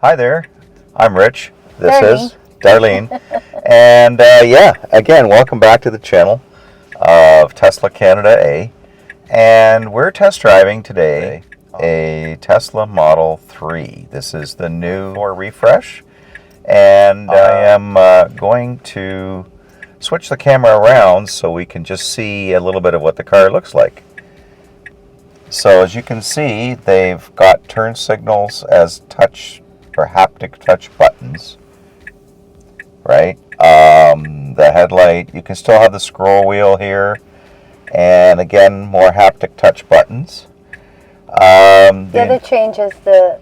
Hi there, I'm Rich. This Darlene. is Darlene. And again, welcome back to the channel of Tesla Canada A. And we're test driving today a Tesla Model 3. This is the new or refresh. And I am going to switch the camera around so we can just see a little bit of what the car looks like. So as you can see, they've got turn signals as touch or haptic touch buttons, right? The headlight, you can still have the scroll wheel here, and again, more haptic touch buttons. The other change is the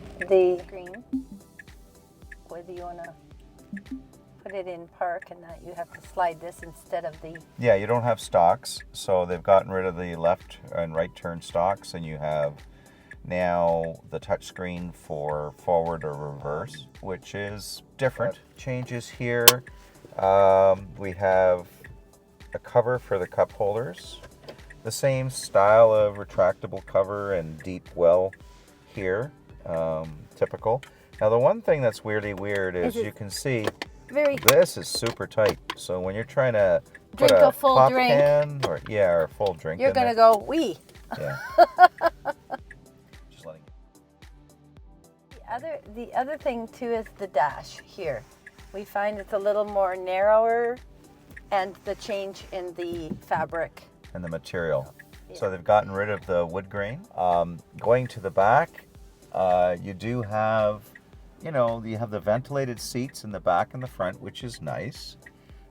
screen. Whether you want to put it in park and that you have to slide this instead of the... Yeah, you don't have stalks, so they've gotten rid of the left and right turn stalks, and you have now the touch screen for forward or reverse, which is different. Changes here, we have a cover for the cup holders, the same style of retractable cover and deep well here, typical. Now the one thing that's weirdly weird is you can see this is super tight. So when you're trying to drink put a full pop drink, can or a full drink, you're gonna go wee. Yeah. Just letting. The other thing too is the dash here. We find it's a little more narrower, and the change in the fabric And the material. Yeah. So they've gotten rid of the wood grain. Going to the back, you do have, you have the ventilated seats in the back and the front, which is nice.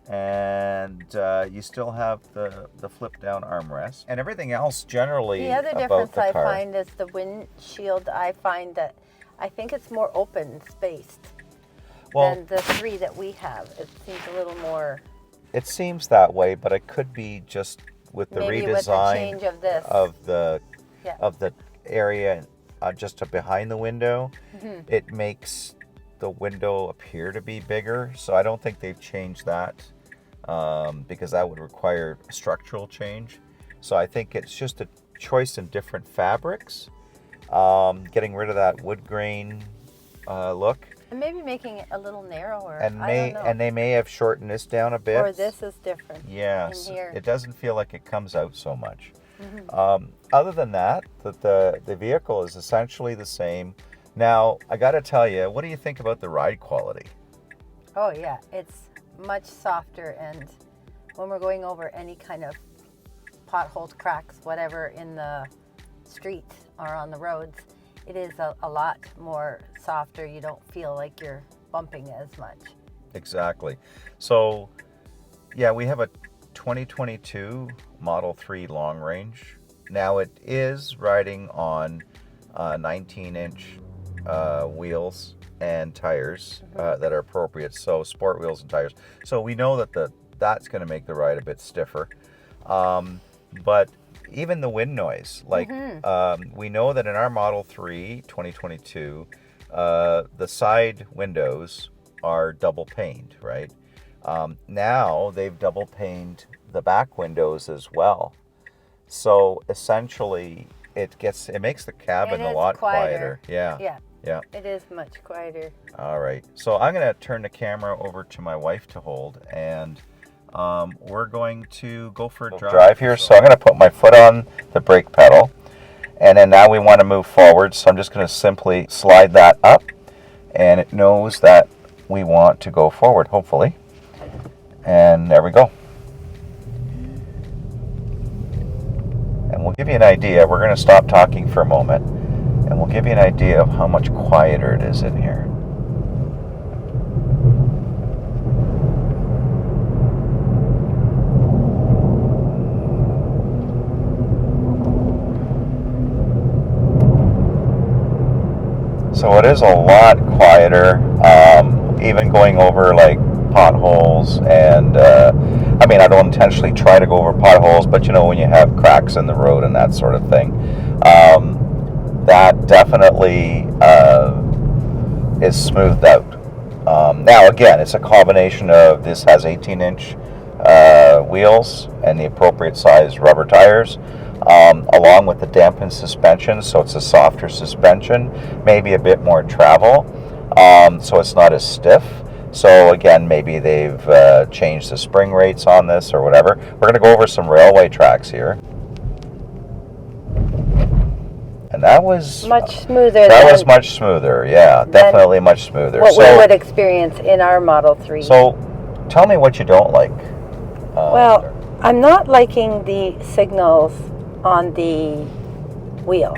And you still have the flip down armrest and everything else generally. The other about difference the I car. find is the windshield. I find that I think it's more open spaced than the three that we have. It seems a little more. It seems that way, but it could be just with the maybe redesign with the change of this. of the area just behind the window. Mm-hmm. It makes the window appear to be bigger, so I don't think they've changed that because that would require a structural change. So I think it's just a choice in different fabrics, getting rid of that wood grain look. And maybe making it a little narrower. And they may have shortened this down a bit. Or this is different. Yes, in here. it doesn't feel like it comes out so much. Mm-hmm. Other than that, the vehicle is essentially the same. Now, I got to tell you, what do you think about the ride quality? Oh yeah, it's much softer, and when we're going over any kind of potholes, cracks, whatever in the street or on the roads, it is a lot more softer. You don't feel like you're bumping as much. Exactly. So, yeah, we have a 2022 Model 3 long range. Now it is riding on 19-inch wheels and tires that are appropriate. So sport wheels and tires. So we know that that's going to make the ride a bit stiffer. But even the wind noise, like we know that in our Model 3 2022, the side windows are double paned, right? Now they've double paned the back windows as well. So essentially it makes the cabin a lot quieter. Yeah. It is much quieter. All right. So I'm going to turn the camera over to my wife to hold, and we're going to go for a drive here. So I'm going to put my foot on the brake pedal, and then now we want to move forward. So I'm just going to simply slide that up, and it knows that we want to go forward, hopefully. And there we go. And we'll give you an idea. We're going to stop talking for a moment, and we'll give you an idea of how much quieter it is in here. So it is a lot quieter, even going over like potholes, and I don't intentionally try to go over potholes, but when you have cracks in the road and that sort of thing, that definitely is smoothed out. Now again, it's a combination of, this has 18-inch wheels and the appropriate size rubber tires, along with the dampened suspension, so it's a softer suspension, maybe a bit more travel. so it's not as stiff. So again, maybe they've changed the spring rates on this or whatever. We're going to go over some railway tracks here. And that was much smoother. That was much smoother, yeah, definitely much smoother. What we would experience in our Model 3. So, tell me what you don't like. Well, I'm not liking the signals on the wheel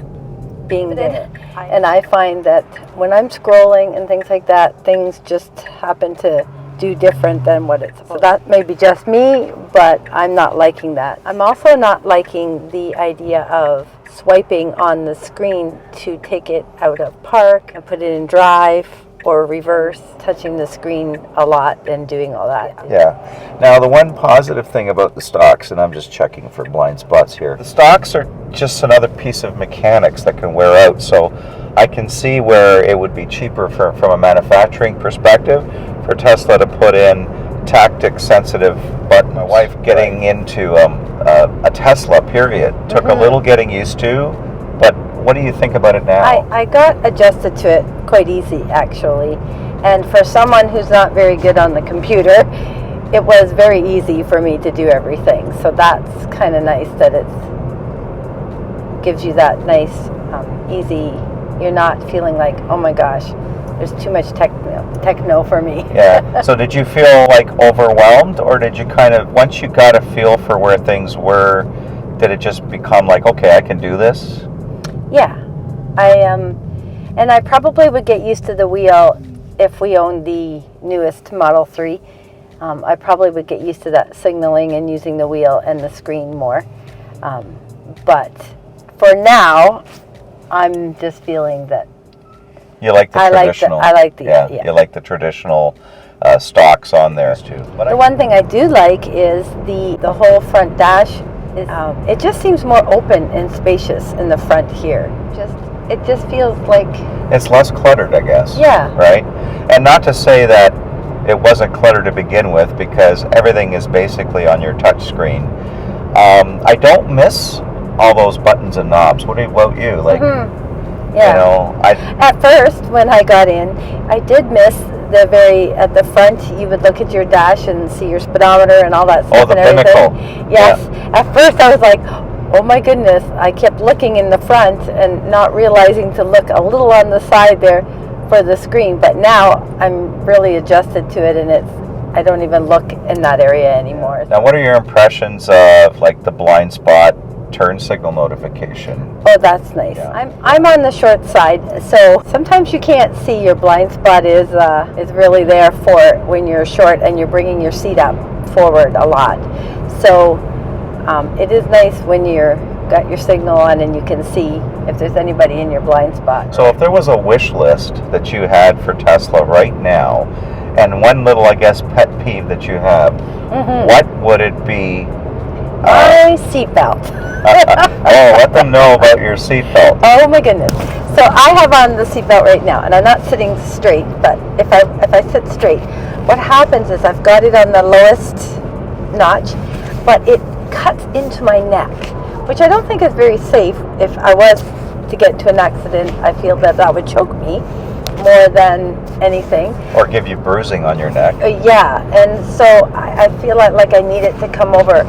being there. And I find that when I'm scrolling and things like that, things just happen to do different than what it's supposed to. So that may be just me, but I'm not liking that. I'm also not liking the idea of swiping on the screen to take it out of park and put it in drive or reverse, touching the screen a lot and doing all that. Yeah. Now, the one positive thing about the stocks, and I'm just checking for blind spots here, the stocks are just another piece of mechanics that can wear out. So I can see where it would be cheaper from a manufacturing perspective for Tesla to put in tactic sensitive button. My wife getting into a Tesla period took a little getting used to, but what do you think about it now? I got adjusted to it quite easy, actually, and for someone who's not very good on the computer, it was very easy for me to do everything. So that's kind of nice that it gives you that nice easy, you're not feeling like, oh my gosh, there's too much techno for me. Yeah. So did you feel like overwhelmed, or did you kind of, once you got a feel for where things were, did it just become like, okay, I can do this? Yeah. And I probably would get used to the wheel if we owned the newest Model 3. I probably would get used to that signaling and using the wheel and the screen more. But for now, I'm just feeling that you like the traditional. Yeah. You like the traditional stocks on there too. The one thing I do like is the whole front dash. It just seems more open and spacious in the front here. It just feels like it's less cluttered, I guess. Yeah. Right. And not to say that it wasn't cluttered to begin with, because everything is basically on your touch screen. I don't miss all those buttons and knobs. What about you? Like, yeah. You know, at first when I got in, I did miss at the front. You would look at your dash and see your speedometer and all that stuff. Oh, the and everything. pinnacle. Yes. Yeah. At first I was like, oh my goodness. I kept looking in the front and not realizing to look a little on the side there for the screen. But now I'm really adjusted to it, and I don't even look in that area anymore. Now, what are your impressions of like the blind spot turn signal notification? Oh, that's nice. Yeah. I'm on the short side, so sometimes you can't see your blind spot is really there for when you're short and you're bringing your seat up forward a lot. So it is nice when you're got your signal on and you can see if there's anybody in your blind spot. So if there was a wish list that you had for Tesla right now, and one little, I guess, pet peeve that you have, what would it be? My seatbelt. Oh, let them know about your seatbelt. Oh my goodness. So I have on the seatbelt right now, and I'm not sitting straight, but if I sit straight, what happens is I've got it on the lowest notch, but it cuts into my neck, which I don't think is very safe. If I was to get into an accident, I feel that would choke me more than anything. Or give you bruising on your neck. Yeah, and so I feel like I need it to come over.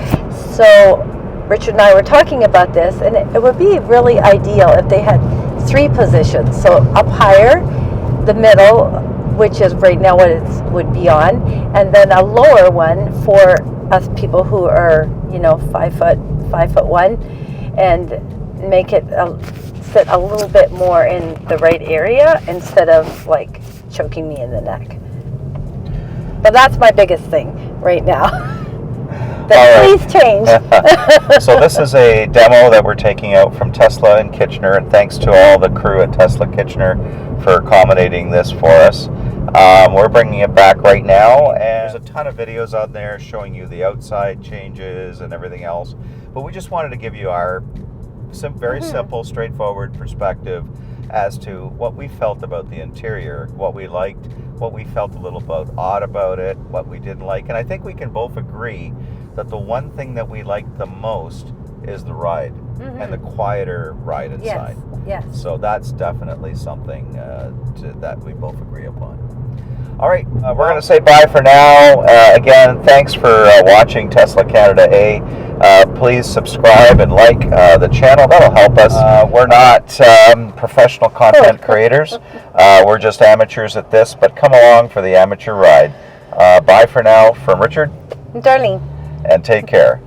So Richard and I were talking about this, and it would be really ideal if they had 3 positions. So up higher, the middle, which is right now what it would be on, and then a lower one for us people who are, 5'1", and make it sit a little bit more in the right area instead of like choking me in the neck. But that's my biggest thing right now. Please change. So this is a demo that we're taking out from Tesla in Kitchener, and thanks to all the crew at Tesla Kitchener for accommodating this for us. We're bringing it back right now, and there's a ton of videos out there showing you the outside changes and everything else, but we just wanted to give you our very simple, straightforward perspective as to what we felt about the interior, what we liked, what we felt a little odd about it, what we didn't like. And I think we can both agree that the one thing that we liked the most is the ride. and the quieter ride inside. Yes. So that's definitely something that we both agree upon. All right, we're going to say bye for now. Again, thanks for watching Tesla Canada A. Please subscribe and like the channel. That'll help us. We're not professional content creators. We're just amateurs at this, but come along for the amateur ride. Bye for now from Richard. Darlene. And take care.